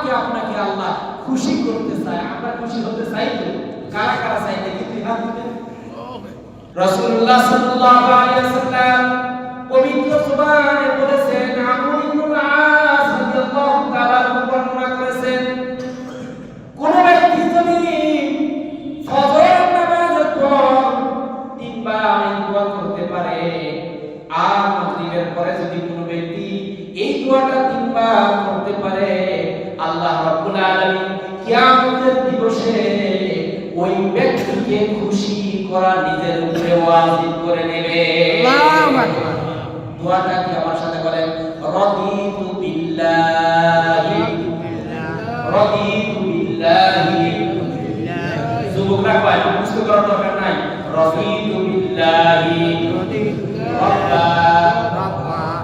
আমাকে আপনাকে আল্লাহ খুশি করতে চায়, আমরা খুশি হতে চাই তো? কারা কারা চাই দেখি তুই হাত দিবেন। রাসূলুল্লাহ সাল্লাল্লাহু আলাইহি ওয়াসাল্লাম পবিত্র জবানে বলেছেন, আমর ইবনুল আস রাদিয়াল্লাহু তাআলা বর্ণনা করেছেন, কোন ব্যক্তি যদি ফজর নামাজের পর তিনবার দোয়া করতে পারে, আর মাগরিবের পরে যদি কোন ব্যক্তি এই দোয়াটা তিনবার করতে পারে, আল্লাহ রাব্বুল আলামিন কিয়ামতের দিবসে ওই ব্যক্তিকে খুশি করা নিজের উপরে ওয়াজিব করে নেবে। আল্লাহু আকবার। দোয়াটা কি আমার সাথে বলেন, রাদিতু বিল্লাহি রাদিতু বিল্লাহি। যুবকরা কয় না, মুখস্থ করার দরকার নাই। রাদিতু বিল্লাহি রাব্বা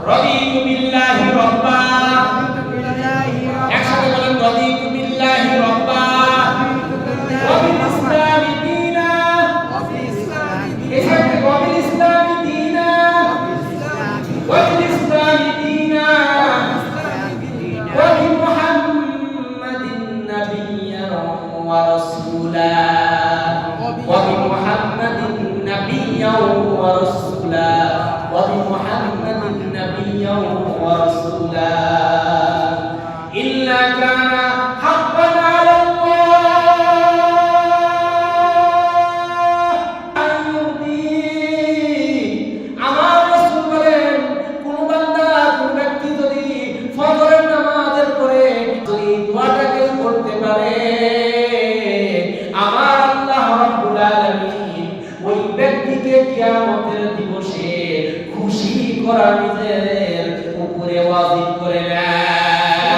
রাদিতু বিল্লাহি রাব্বা। একসাথে বলেন, রাদিতু বিল্লাহি রাব্বা ওয়া বিল ইসলামি দীনা। এখানে ওয়া বিল ইসলামি দীনা ওয়া বিল ইসলামি দীনা ওয়া বি মুহাম্মাদিন নাবিয়্যান ওয়া রাসূলা ওয়া বি মুহাম্মাদিন নাবিয়্যান ওয়া রাসূলা ওয়া বি মুহাম্মাদিন নাবিয়্যান ওয়া রাসূলা ইল্লা কানা হাক্কান কিয়ামতের দিবসে খুশি করা নিজের উপরে ওয়াজিব করে নেয়।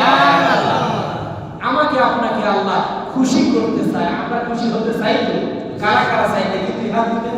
আমাকে আপনাকে আল্লাহ খুশি করতে চায়, আমরা খুশি হতে চাই তো? কারা কারা চাই দেখি তুই হাত দিবেন।